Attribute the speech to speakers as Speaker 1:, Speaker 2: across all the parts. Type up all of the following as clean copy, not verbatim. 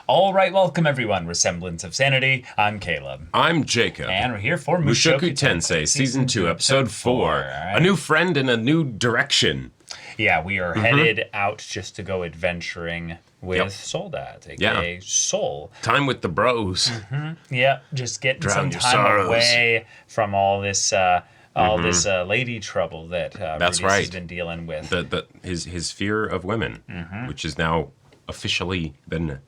Speaker 1: All right, welcome everyone. Semblance of Sanity. I'm Caleb.
Speaker 2: I'm Jacob.
Speaker 1: And we're here for
Speaker 2: Mushoku Tensei, Season 2, Episode 4. Right. A new friend in a new direction.
Speaker 1: Yeah, we are headed out just to go adventuring with Soldat, aka Soul.
Speaker 2: Time with the bros.
Speaker 1: Yeah, just getting
Speaker 2: Drown
Speaker 1: some
Speaker 2: your
Speaker 1: time
Speaker 2: sorrows.
Speaker 1: away from all this this lady trouble that
Speaker 2: That's
Speaker 1: Rudius
Speaker 2: right.
Speaker 1: has been dealing with.
Speaker 2: His fear of women, which is now officially been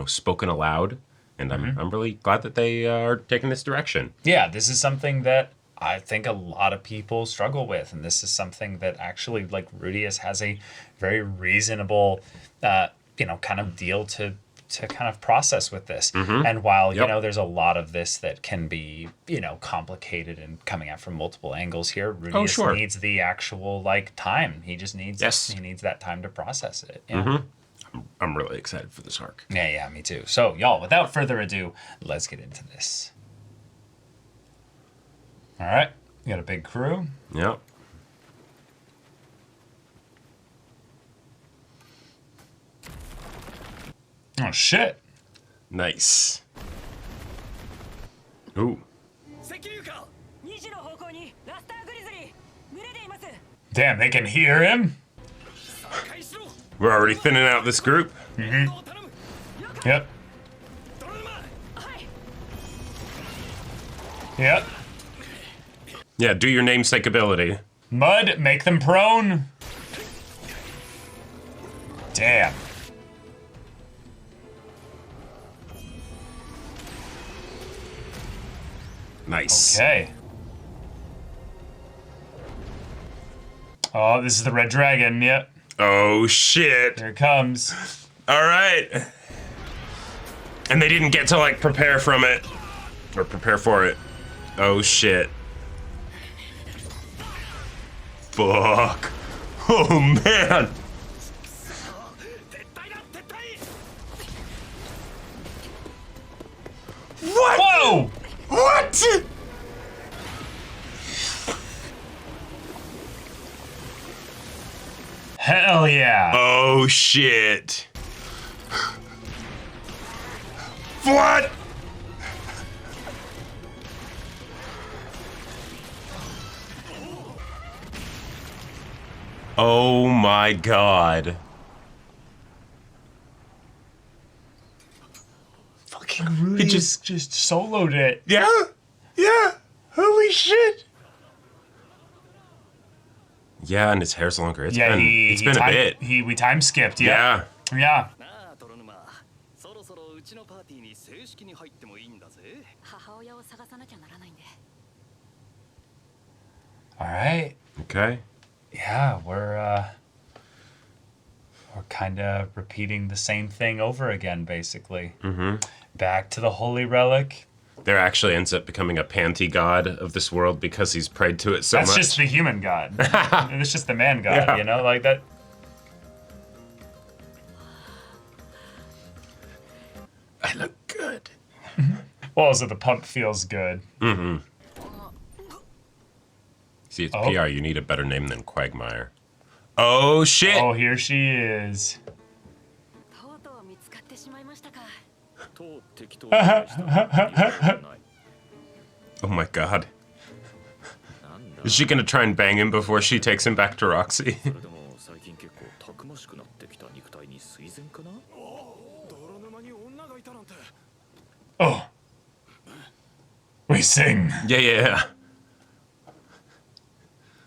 Speaker 2: spoken aloud, and I'm really glad that they are taking this direction.
Speaker 1: Yeah, this is something that I think a lot of people struggle with, and this is something that actually, like, Rudius has a very reasonable, kind of deal to kind of process with this. And while, there's a lot of this that can be, complicated and coming at from multiple angles here, Rudius needs the actual, time. He just needs, he needs that time to process it. Yeah.
Speaker 2: I'm really excited for this arc.
Speaker 1: Yeah, me too. So, y'all, without further ado, let's get into this. All right, we got a big crew.
Speaker 2: Yep.
Speaker 1: Oh, shit.
Speaker 2: Nice. Ooh.
Speaker 1: Damn, they can hear him?
Speaker 2: We're already thinning out this group.
Speaker 1: Yep. Yep.
Speaker 2: Yeah, do your namesake ability.
Speaker 1: Mud, make them prone. Damn.
Speaker 2: Nice.
Speaker 1: Okay. Oh, this is the red dragon, yep.
Speaker 2: Oh, shit.
Speaker 1: Here it comes.
Speaker 2: All right. And they didn't get to, prepare from it. Or prepare for it. Oh, shit. Fuck. Oh, man. What?
Speaker 1: Whoa!
Speaker 2: What?
Speaker 1: Hell yeah.
Speaker 2: Oh, shit. What? Oh my god.
Speaker 1: Fucking Rudy just soloed it.
Speaker 2: Yeah? Yeah. Holy shit. Yeah, and his hair's longer. It's been a bit.
Speaker 1: We time skipped, yeah. Yeah. All right.
Speaker 2: Okay.
Speaker 1: Yeah, we're kind of repeating the same thing over again, basically. Back to the holy relic.
Speaker 2: There actually ends up becoming a panty god of this world because he's prayed to it so much.
Speaker 1: That's just the human god. It's just the man god, like that.
Speaker 2: I look good.
Speaker 1: Well, also the pump feels good.
Speaker 2: See, it's PR. You need a better name than Quagmire. Oh, shit.
Speaker 1: Oh, here she is.
Speaker 2: Oh, my God. Is she going to try and bang him before she takes him back to Roxy?
Speaker 1: Oh. We sing.
Speaker 2: Yeah.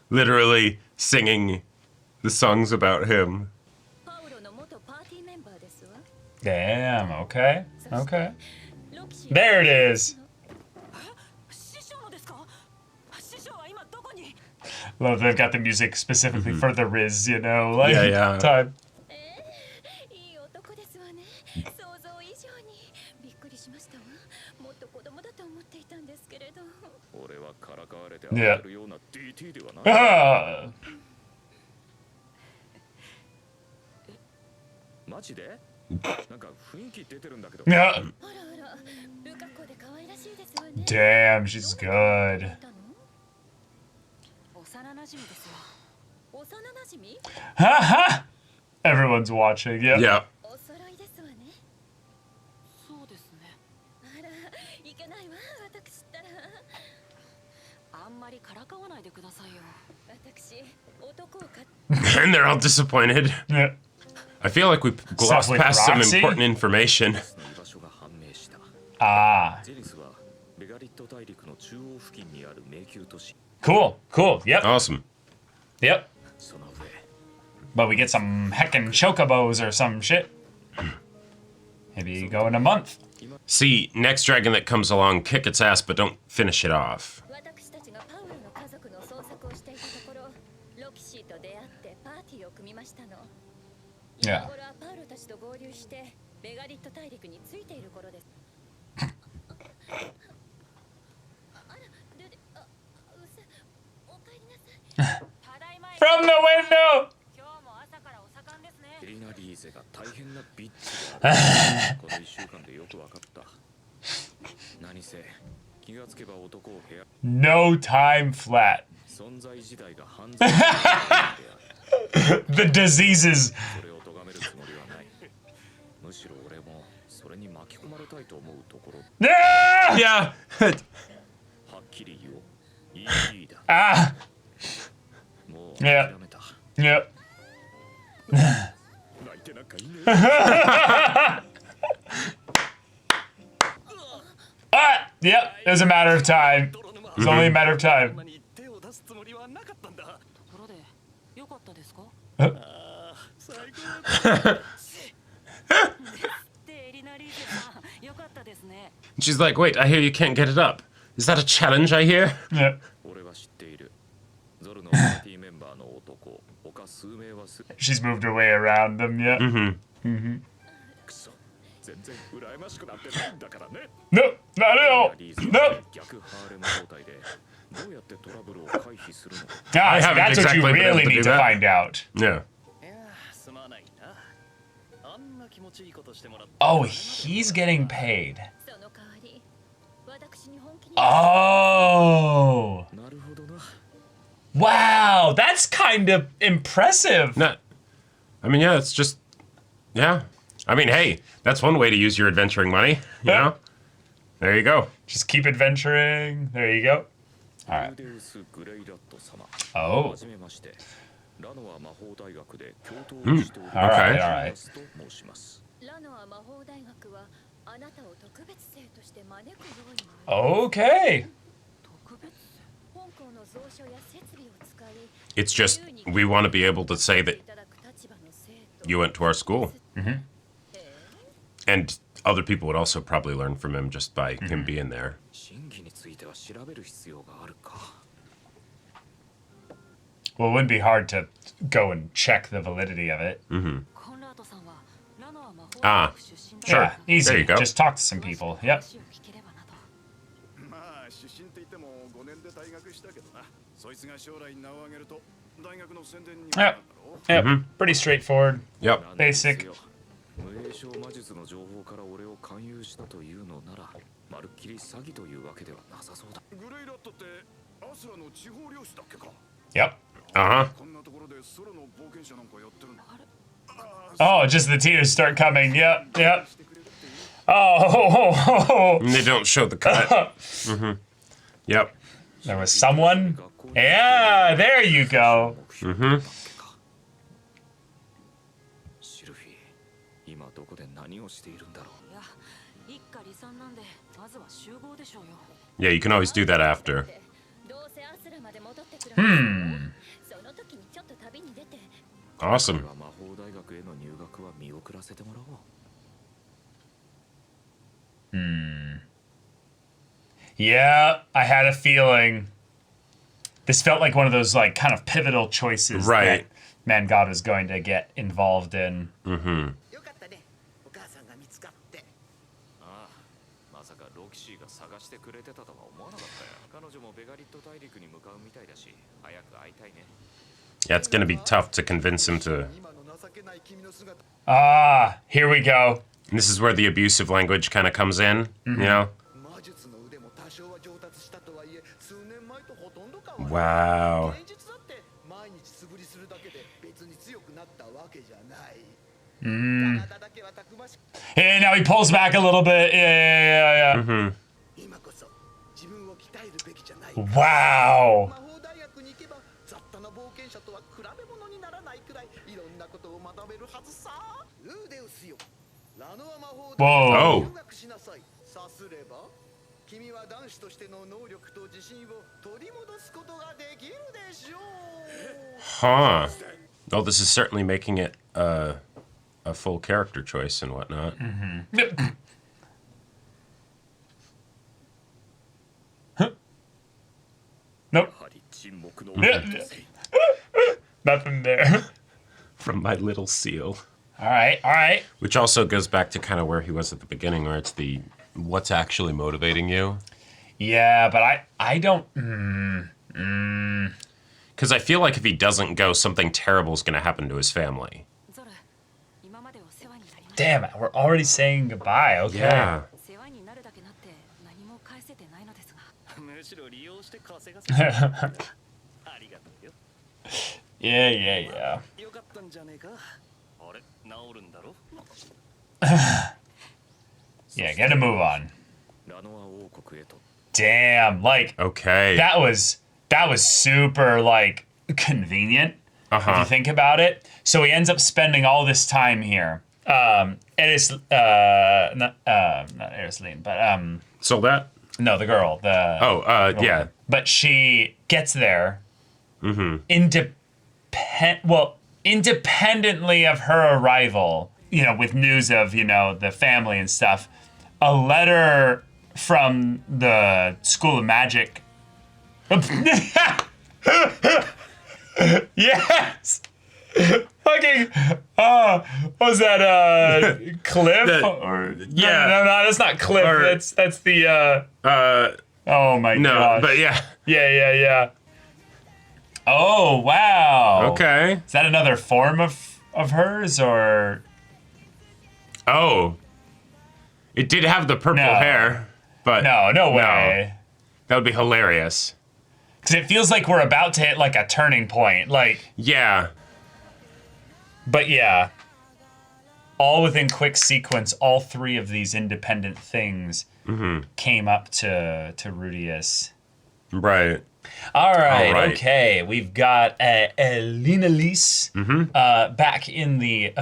Speaker 2: Literally singing the songs about him.
Speaker 1: Damn, okay. There it is. Love they've got the music specifically for the Riz, time. Yeah. Yeah. Damn, she's good. Ha ha! Everyone's watching, yep.
Speaker 2: Yeah. And they're all disappointed.
Speaker 1: Yeah.
Speaker 2: I feel like we glossed
Speaker 1: with
Speaker 2: past some
Speaker 1: Roxy?
Speaker 2: important information.
Speaker 1: Ah. Cool. Cool. Yep.
Speaker 2: Awesome.
Speaker 1: Yep. But we get some heckin' chocobos or some shit. Maybe go in a month.
Speaker 2: See, next dragon that comes along, kick its ass, but don't finish it off.
Speaker 1: Yeah. From the window! No time flat. The diseases. Yeah!
Speaker 2: Yeah.
Speaker 1: Ah! Yeah. Yep. Ah! Yep. It was a matter of time. It's only a matter of time.
Speaker 2: She's like, wait, I hear you can't get it up. Is that a challenge I hear?
Speaker 1: Yep. She's moved her way around them, yeah. Nope, not at all. Nope. Guys,
Speaker 2: haven't
Speaker 1: that's
Speaker 2: exactly
Speaker 1: what you
Speaker 2: been able
Speaker 1: really
Speaker 2: to
Speaker 1: need
Speaker 2: do
Speaker 1: to
Speaker 2: that.
Speaker 1: find out.
Speaker 2: Yeah.
Speaker 1: Oh, he's getting paid. Oh. Wow, that's kind of impressive.
Speaker 2: No, I mean, yeah, it's just, yeah. I mean, hey, that's one way to use your adventuring money, you
Speaker 1: Yeah.
Speaker 2: know? There you go.
Speaker 1: Just keep adventuring. There you go. All right. Oh. All right, all right. Okay.
Speaker 2: It's just, we want to be able to say that you went to our school. And other people would also probably learn from him just by him being there.
Speaker 1: Well, it wouldn't be hard to go and check the validity of it.
Speaker 2: Ah, sure.
Speaker 1: Yeah, easy.
Speaker 2: There you go.
Speaker 1: Just talk to some people. Yep. Yep. Yep. Pretty straightforward.
Speaker 2: Yep.
Speaker 1: Basic. Yep.
Speaker 2: Uh-huh.
Speaker 1: Oh, just the tears start coming. Yep. Yep. Oh.
Speaker 2: And they don't show the cut. Yep.
Speaker 1: There was someone. Yeah, there you go.
Speaker 2: Yeah, you can always do that after. Awesome.
Speaker 1: Yeah, I had a feeling. This felt like one of those like kind of pivotal choices
Speaker 2: Right.
Speaker 1: that Man God was going to get involved in.
Speaker 2: Yeah, it's gonna be tough to convince him to.
Speaker 1: Ah, here we go.
Speaker 2: And this is where the abusive language kind of comes in, you know? Wow.
Speaker 1: Hey, now he pulls back a little bit. Yeah. Wow. Whoa.
Speaker 2: Oh. Huh. Oh, this is certainly making it a full character choice and whatnot.
Speaker 1: Nope. Nothing there.
Speaker 2: From My Little Seal.
Speaker 1: All right.
Speaker 2: Which also goes back to kind of where he was at the beginning, where it's the what's actually motivating you.
Speaker 1: Yeah, but I don't.
Speaker 2: Because I feel like if he doesn't go, something terrible is going to happen to his family.
Speaker 1: Damn it, we're already saying goodbye. Okay.
Speaker 2: Yeah.
Speaker 1: Yeah. Yeah, gotta move on. Damn, like
Speaker 2: Okay.
Speaker 1: that was super like convenient if you think about it. So he ends up spending all this time here. Not Erisleen, but
Speaker 2: So that.
Speaker 1: no, the girl,
Speaker 2: Yeah.
Speaker 1: But she gets there independently of her arrival, with news of, the family and stuff, a letter from the School of Magic. Yes! Fucking, what was that, Cliff?
Speaker 2: Yeah.
Speaker 1: No, that's not Cliff. That's the, oh my
Speaker 2: No,
Speaker 1: gosh.
Speaker 2: but yeah.
Speaker 1: Yeah. Oh, wow.
Speaker 2: Okay.
Speaker 1: Is that another form of hers, or?
Speaker 2: Oh. It did have the purple hair, but...
Speaker 1: No way.
Speaker 2: That would be hilarious.
Speaker 1: Because it feels like we're about to hit, like, a turning point. Like,
Speaker 2: Yeah.
Speaker 1: but yeah. All within quick sequence, all three of these independent things came up to Rudius.
Speaker 2: Right.
Speaker 1: All right, okay. We've got Lena Lise back in the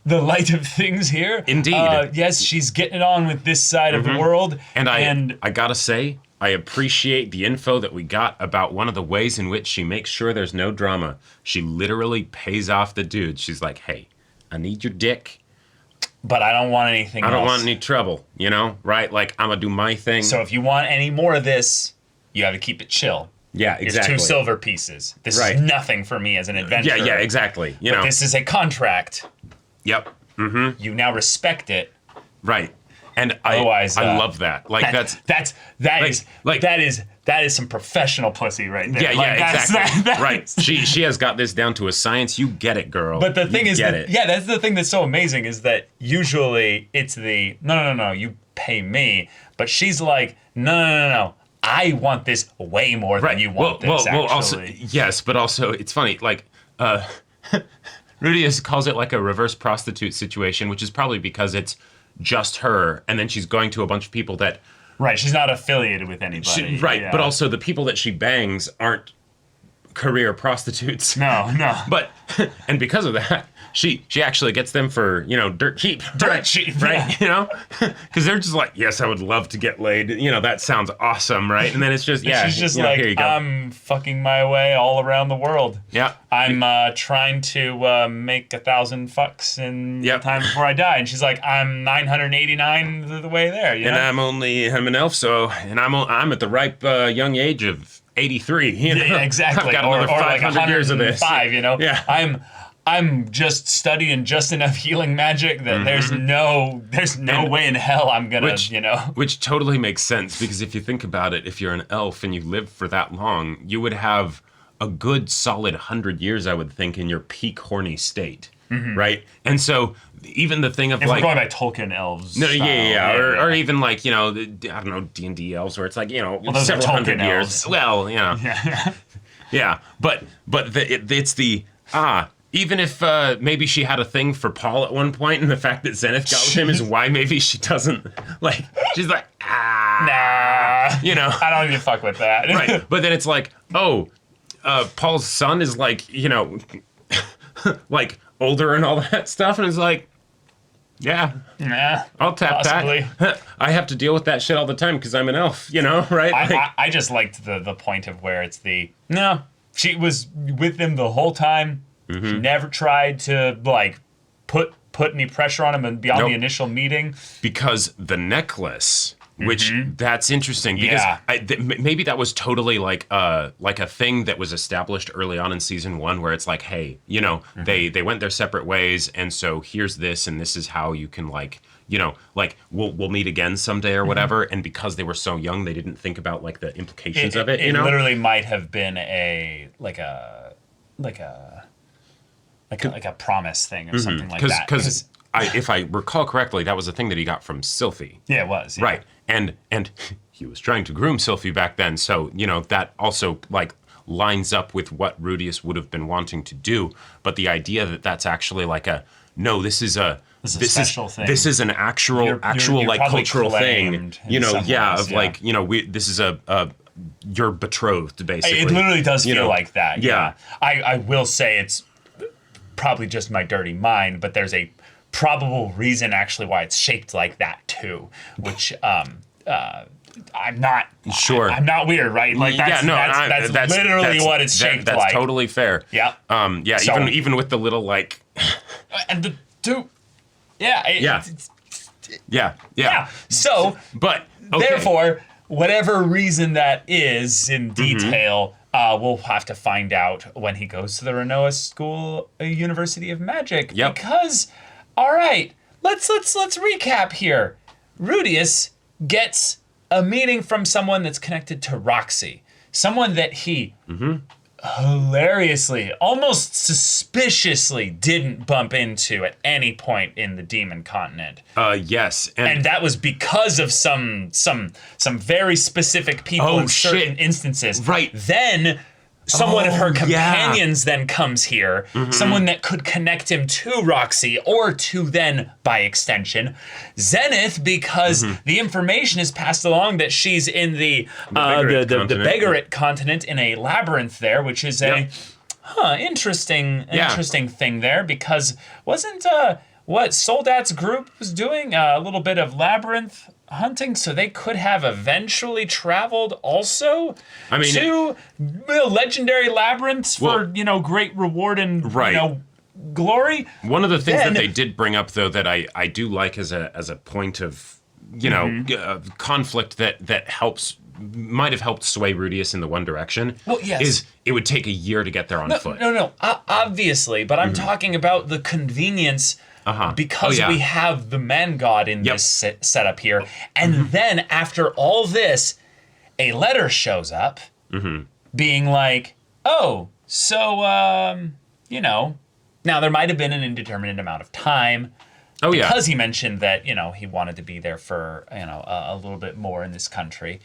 Speaker 1: the light of things here.
Speaker 2: Indeed.
Speaker 1: Yes, she's getting it on with this side of the world.
Speaker 2: And I gotta say, I appreciate the info that we got about one of the ways in which she makes sure there's no drama. She literally pays off the dude. She's like, hey, I need your dick.
Speaker 1: But I don't want anything else.
Speaker 2: I don't want any trouble, right? Like, I'm gonna do my thing.
Speaker 1: So if you want any more of this, you have to keep it chill.
Speaker 2: Yeah, exactly.
Speaker 1: It's 2 silver pieces. This
Speaker 2: Right.
Speaker 1: is nothing for me as an adventurer.
Speaker 2: Yeah, exactly.
Speaker 1: But this is a contract.
Speaker 2: Yep.
Speaker 1: You now respect it.
Speaker 2: Right. And
Speaker 1: Otherwise,
Speaker 2: I love that. Like
Speaker 1: that is some professional pussy right there.
Speaker 2: Yeah, exactly.
Speaker 1: That's
Speaker 2: right. She has got this down to a science. You get it, girl.
Speaker 1: But the thing is,
Speaker 2: that's
Speaker 1: the thing that's so amazing is that usually it's the no, you pay me. But she's like, no. I want this way more than you want this, actually.
Speaker 2: Well, also, yes, but also, it's funny, like, Rudius calls it like a reverse prostitute situation, which is probably because it's just her, and then she's going to a bunch of people that...
Speaker 1: Right, she's not affiliated with anybody.
Speaker 2: But also the people that she bangs aren't career prostitutes.
Speaker 1: No.
Speaker 2: But, and because of that, she actually gets them for, dirt cheap.
Speaker 1: Dirt cheap,
Speaker 2: right? Because they're just like, yes, I would love to get laid. That sounds awesome, right? And then it's just,
Speaker 1: she's just like,
Speaker 2: here you go.
Speaker 1: I'm fucking my way all around the world.
Speaker 2: Yeah.
Speaker 1: I'm trying to make 1,000 fucks in time before I die. And she's like, I'm 989 the way there.
Speaker 2: And I'm an elf, and I'm at the ripe young age of 83.
Speaker 1: Yeah, exactly.
Speaker 2: I've got another 500
Speaker 1: like
Speaker 2: years of this.
Speaker 1: Yeah. I'm just studying just enough healing magic that there's no way in hell I'm gonna,
Speaker 2: Which totally makes sense, because if you think about it, if you're an elf and you live for that long, you would have a good solid 100 years, I would think, in your peak horny state, right? And so even the thing of
Speaker 1: if
Speaker 2: like...
Speaker 1: we're going by Tolkien elves.
Speaker 2: No, or even like, I don't know, D&D elves, where it's like, several hundred years.
Speaker 1: Elves.
Speaker 2: Well, Yeah, but it's the... even if maybe she had a thing for Paul at one point, and the fact that Zenith got with him is why maybe she doesn't, like, she's like,
Speaker 1: Nah, Yeah.
Speaker 2: You know?
Speaker 1: I don't even fuck with that.
Speaker 2: Right. But then it's like, oh, Paul's son is like, you know, like older and all that stuff. And it's like, yeah, I'll tap
Speaker 1: possibly.
Speaker 2: that. I have to deal with that shit all the time because I'm an elf, you know, right?
Speaker 1: I just liked the point of where it's no, she was with him the whole time. She never tried to like put any pressure on him and beyond the initial meeting.
Speaker 2: Because the necklace, which that's interesting because maybe that was totally like a thing that was established early on in season 1 where it's like, hey, you know, they went their separate ways, and so here's this, and this is how you can like, you know, like we'll meet again someday or whatever. And because they were so young, they didn't think about like the implications of it. You know,
Speaker 1: literally might have been a promise thing or something like that.
Speaker 2: Because if I recall correctly, that was a thing that he got from Sylphie.
Speaker 1: Yeah, it was. Yeah.
Speaker 2: Right. And he was trying to groom Sylphie back then. So, you know, that also like lines up with what Rudius would have been wanting to do. But the idea that that's actually like this is a special thing. This is an actual
Speaker 1: you're
Speaker 2: like cultural thing. You know,
Speaker 1: ways,
Speaker 2: like, you know, this is you're betrothed basically.
Speaker 1: It literally does feel
Speaker 2: know?
Speaker 1: like that.
Speaker 2: Yeah.
Speaker 1: I will say it's probably just my dirty mind, but there's a probable reason actually why it's shaped like that too, which I'm not
Speaker 2: sure.
Speaker 1: I'm not weird, right? Like that's literally what it's shaped
Speaker 2: that's
Speaker 1: like.
Speaker 2: That's totally fair.
Speaker 1: Yeah.
Speaker 2: So, even with the little like
Speaker 1: and the two yeah. So,
Speaker 2: but okay.
Speaker 1: Therefore, whatever reason that is in detail, we'll have to find out when he goes to the Renoa School, University of Magic.
Speaker 2: Yep.
Speaker 1: Because, all right, let's recap here. Rudius gets a meeting from someone that's connected to Roxy, someone that he hilariously, almost suspiciously didn't bump into at any point in the Demon Continent.
Speaker 2: Yes,
Speaker 1: and that was because of some very specific people in certain instances.
Speaker 2: Right.
Speaker 1: Then someone of her companions then comes here, someone that could connect him to Roxy or to then, by extension, Zenith, because the information is passed along that she's in the Begarit continent in a labyrinth there, which is interesting thing there, because wasn't what Soldat's group was doing a little bit of labyrinth hunting, so they could have eventually traveled also to legendary labyrinths for great reward and glory.
Speaker 2: One of the things that they did bring up though that I do like as a point of conflict that might have helped sway Rudius in the one direction.
Speaker 1: Well, yes.
Speaker 2: Is it would take a year to get there on foot.
Speaker 1: No, obviously, but I'm talking about the convenience. Because we have the man god in this setup here. And then after all this, a letter shows up being like, now there might have been an indeterminate amount of time. Because he mentioned that, he wanted to be there for, a little bit more in this country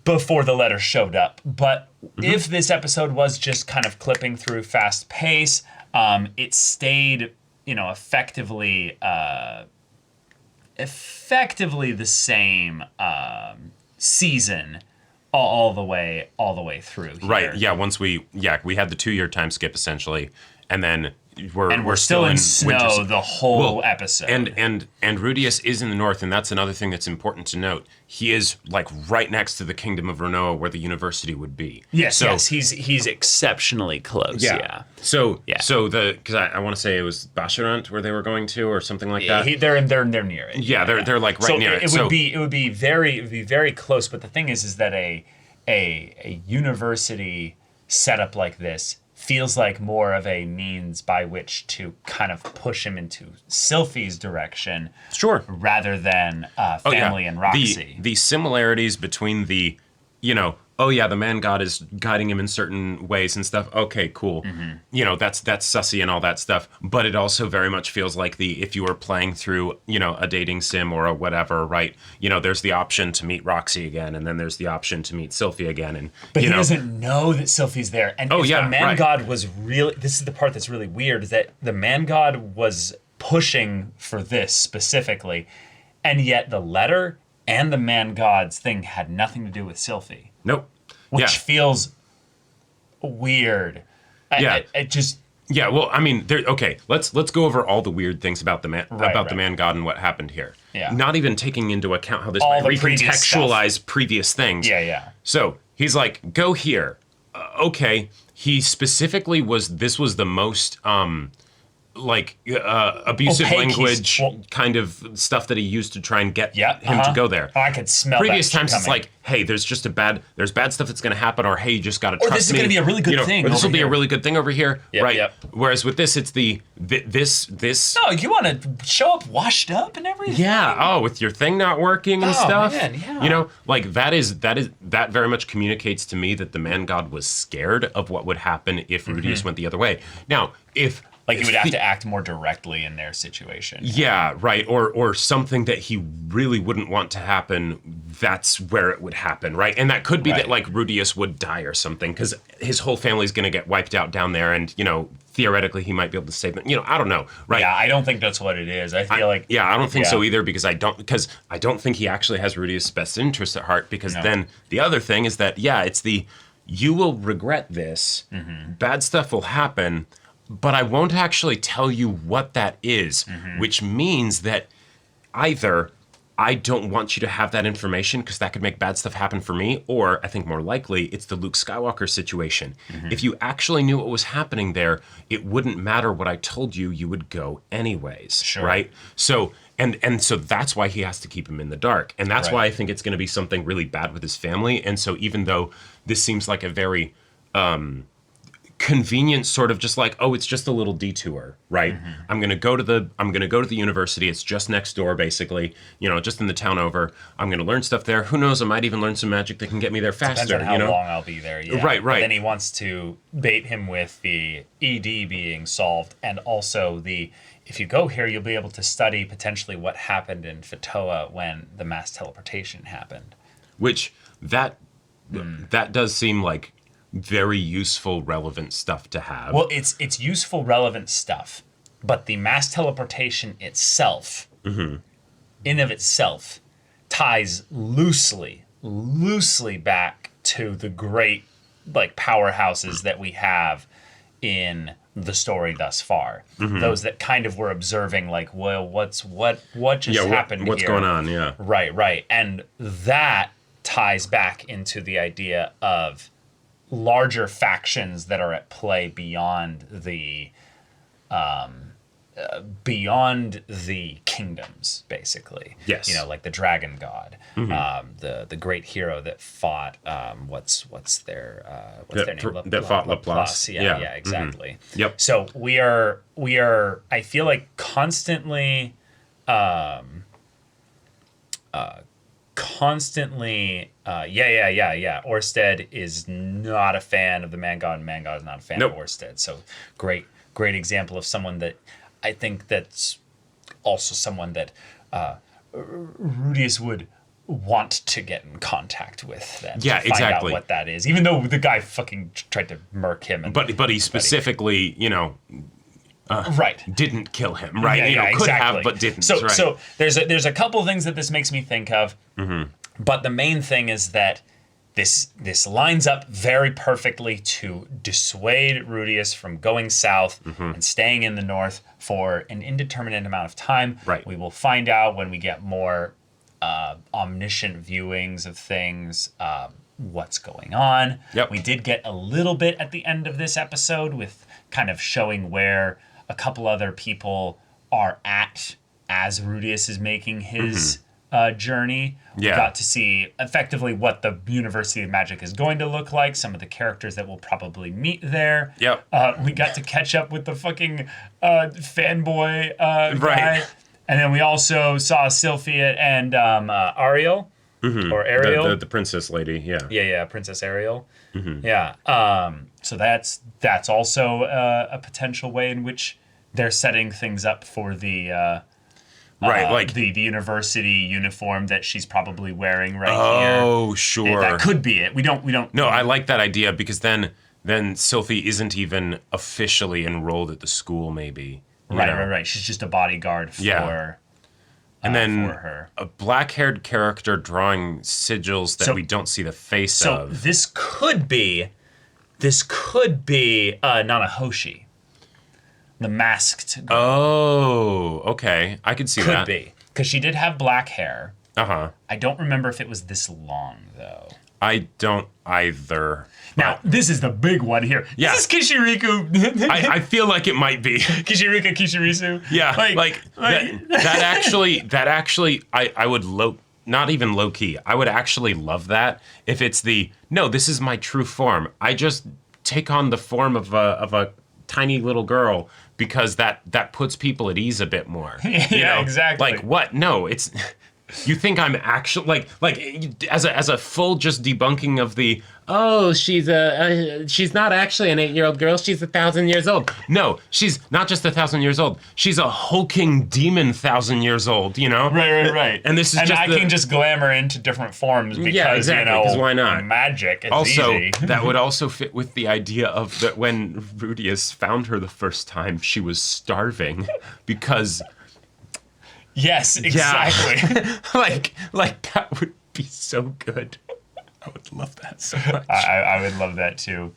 Speaker 1: before the letter showed up. But if this episode was just kind of clipping through fast pace, it stayed effectively the same season all the way through here.
Speaker 2: Right. Yeah. Once we had the 2-year time skip essentially, and then we're
Speaker 1: still in snow the whole episode.
Speaker 2: And Rudius is in the north, and that's another thing that's important to note. He is like right next to the kingdom of Renoa, where the university would be.
Speaker 1: Yes, he's exceptionally close. Yeah.
Speaker 2: So because I want to say it was Bashirant where they were going to, or something like that.
Speaker 1: They're near it.
Speaker 2: Yeah, they're like right near it.
Speaker 1: It would be very close. But the thing is that a university setup like this feels like more of a means by which to kind of push him into Sylphie's direction.
Speaker 2: Sure.
Speaker 1: Rather than family and Roxy.
Speaker 2: The similarities between the, the man god is guiding him in certain ways and stuff. Okay, cool. That's sussy and all that stuff. But it also very much feels like if you were playing through, a dating sim or a whatever, right? There's the option to meet Roxy again, and then there's the option to meet Sylphie again. But
Speaker 1: he doesn't know that Sylphie's there. And the man god was really, this is the part that's really weird, is that the man god was pushing for this specifically, and yet the letter and the man gods thing had nothing to do with Sylphie,
Speaker 2: Nope.
Speaker 1: which feels weird.
Speaker 2: Yeah.
Speaker 1: It just
Speaker 2: Yeah, well, I mean, okay. Let's go over all the weird things about the man
Speaker 1: Right.
Speaker 2: the man god and what happened here.
Speaker 1: Yeah.
Speaker 2: Not even taking into account how this
Speaker 1: All
Speaker 2: might
Speaker 1: the previous
Speaker 2: recontextualize previous things.
Speaker 1: Yeah.
Speaker 2: So he's like, go here. Okay. He specifically this was the most abusive
Speaker 1: Opaque.
Speaker 2: language
Speaker 1: Well,
Speaker 2: kind of stuff that he used to try and get
Speaker 1: yeah,
Speaker 2: him to go there.
Speaker 1: Oh, I could smell
Speaker 2: Previous
Speaker 1: that
Speaker 2: times it's
Speaker 1: coming.
Speaker 2: like, hey, there's bad stuff that's going to happen, or hey, you just got to trust me.
Speaker 1: this is gonna be a really good thing
Speaker 2: Or this
Speaker 1: over
Speaker 2: will be a
Speaker 1: here.
Speaker 2: really good thing over here, right?
Speaker 1: Yep.
Speaker 2: Whereas with this, it's this.
Speaker 1: No, you want to show up washed up and everything?
Speaker 2: Yeah. Oh, with your thing not working and stuff.
Speaker 1: Man, yeah.
Speaker 2: You know, like that very much communicates to me that the man god was scared of what would happen if Rudius went the other way. Now, if
Speaker 1: Like you would have to act more directly in their situation.
Speaker 2: yeah, right. Or something that he really wouldn't want to happen, that's where it would happen, right? And that could be that
Speaker 1: Right.
Speaker 2: like Rudius would die or something, because his whole family's going to get wiped out down there, and, theoretically he might be able to save them. I don't know, right?
Speaker 1: Yeah, I don't think that's what it is. I feel like
Speaker 2: Yeah, I don't think
Speaker 1: Yeah.
Speaker 2: so either, because I don't think he actually has Rudius' best interest at heart, because then the other thing is that, it's you will regret this, bad stuff will happen, but I won't actually tell you what that is, which means that either I don't want you to have that information because that could make bad stuff happen for me, or I think more likely it's the Luke Skywalker situation. If you actually knew what was happening there, it wouldn't matter what I told you, you would go anyways,
Speaker 1: Sure.
Speaker 2: right? So and so that's why he has to keep him in the dark. And that's
Speaker 1: Right.
Speaker 2: why I think it's going to be something really bad with his family. And so even though this seems like a very convenient sort of just like, oh, it's just a little detour, right? I'm gonna go to the university. It's just next door, basically. Just in the town over. I'm gonna learn stuff there. Who knows? I might even learn some magic that can get me there faster.
Speaker 1: depends on how long I'll be there. Yeah.
Speaker 2: Right.
Speaker 1: But then he wants to bait him with the ED being solved, and also if you go here, you'll be able to study potentially what happened in Fatoa when the mass teleportation happened.
Speaker 2: Which that does seem like very useful, relevant stuff to have.
Speaker 1: Well, it's useful, relevant stuff, but the mass teleportation itself, in of itself, ties loosely back to the great powerhouses that we have in the story thus far. Those that kind of were observing, well, what just happened
Speaker 2: what's
Speaker 1: here?
Speaker 2: going on? Yeah.
Speaker 1: Right, and that ties back into the idea of larger factions that are at play beyond the kingdoms, basically.
Speaker 2: Yes.
Speaker 1: Like the dragon god, the great hero that fought what's their name?
Speaker 2: That fought Laplace.
Speaker 1: Yeah, exactly.
Speaker 2: Yep.
Speaker 1: So we are I feel like constantly Orsted is not a fan of the man god, and man god is not a fan of Orsted. So great example of someone that I think that's also someone that Rudius would want to get in contact with then.
Speaker 2: Yeah,
Speaker 1: to find
Speaker 2: exactly.
Speaker 1: out what that is, even though the guy fucking tried to murk him.
Speaker 2: But he specifically,
Speaker 1: right.
Speaker 2: didn't kill him, right?
Speaker 1: Yeah,
Speaker 2: could
Speaker 1: exactly.
Speaker 2: have, but didn't.
Speaker 1: So,
Speaker 2: right.
Speaker 1: so there's a couple of things that this makes me think of, but the main thing is that this lines up very perfectly to dissuade Rudius from going south and staying in the north for an indeterminate amount of time.
Speaker 2: Right.
Speaker 1: We will find out when we get more omniscient viewings of things. What's going on.
Speaker 2: Yep.
Speaker 1: We did get a little bit at the end of this episode with kind of showing where a couple other people are at as Rudius is making his journey.
Speaker 2: Yeah.
Speaker 1: We got to see effectively what the University of Magic is going to look like, some of the characters that will probably meet there.
Speaker 2: Yep.
Speaker 1: We got to catch up with the fucking fanboy guy.
Speaker 2: Right.
Speaker 1: And then we also saw Sylphia and Ariel. Or Ariel.
Speaker 2: The princess lady, yeah.
Speaker 1: Yeah, Princess Ariel. Yeah. So that's also a potential way in which they're setting things up for the the university uniform that she's probably wearing right here.
Speaker 2: Oh, sure.
Speaker 1: That could be it. We don't.
Speaker 2: No, I like that idea, because then Sylphie isn't even officially enrolled at the school, maybe.
Speaker 1: Right. She's just a bodyguard for.
Speaker 2: Yeah. And then
Speaker 1: for her.
Speaker 2: a black-haired character drawing sigils that we don't see the face of.
Speaker 1: So this could be Nanahoshi, the masked girl.
Speaker 2: Oh, okay. I could see that.
Speaker 1: Could be. Because she did have black hair.
Speaker 2: Uh-huh.
Speaker 1: I don't remember if it was this long, though.
Speaker 2: I don't either.
Speaker 1: Now, this is the big one here.
Speaker 2: Yeah.
Speaker 1: Is this Kishiriku?
Speaker 2: I feel like it might be.
Speaker 1: Kishiriku Kishirisu?
Speaker 2: Yeah, that actually, I would not even low key. I would actually love that if it's no, this is my true form. I just take on the form of a tiny little girl because that puts people at ease a bit more.
Speaker 1: Yeah, exactly.
Speaker 2: Like what? No, it's. You think I'm actually like as a full just debunking of she's not actually an 8-year-old girl, she's 1,000 years old. No, she's not just 1,000 years old. She's a hulking demon 1,000 years old.
Speaker 1: Right.
Speaker 2: And this is
Speaker 1: can just glamour into different forms because
Speaker 2: exactly, 'cause why not?
Speaker 1: Magic. It's
Speaker 2: also
Speaker 1: easy.
Speaker 2: that would also fit with the idea of that when Rudius found her the first time, she was starving because.
Speaker 1: Yes, exactly.
Speaker 2: Yeah. like that would be so good. I would love that so much.
Speaker 1: I would love that too.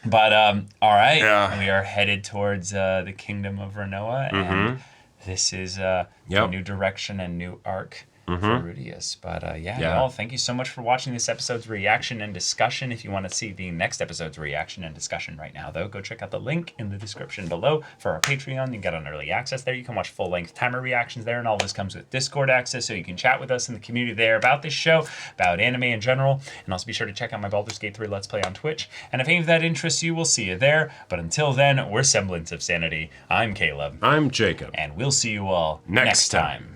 Speaker 1: But all right,
Speaker 2: Yeah.
Speaker 1: we are headed towards the kingdom of Renoa, and this is a new direction and new arc for Rudius. But y'all, thank you so much for watching this episode's reaction and discussion. If you want to see the next episode's reaction and discussion right now, though, go check out the link in the description below for our Patreon. You can get on early access there. You can watch full-length timer reactions there, and all this comes with Discord access, so you can chat with us in the community there about this show, about anime in general, and also be sure to check out my Baldur's Gate 3 Let's Play on Twitch. And if any of that interests you, we'll see you there. But until then, we're Semblance of Sanity. I'm Caleb.
Speaker 2: I'm Jacob.
Speaker 1: And we'll see you all next time.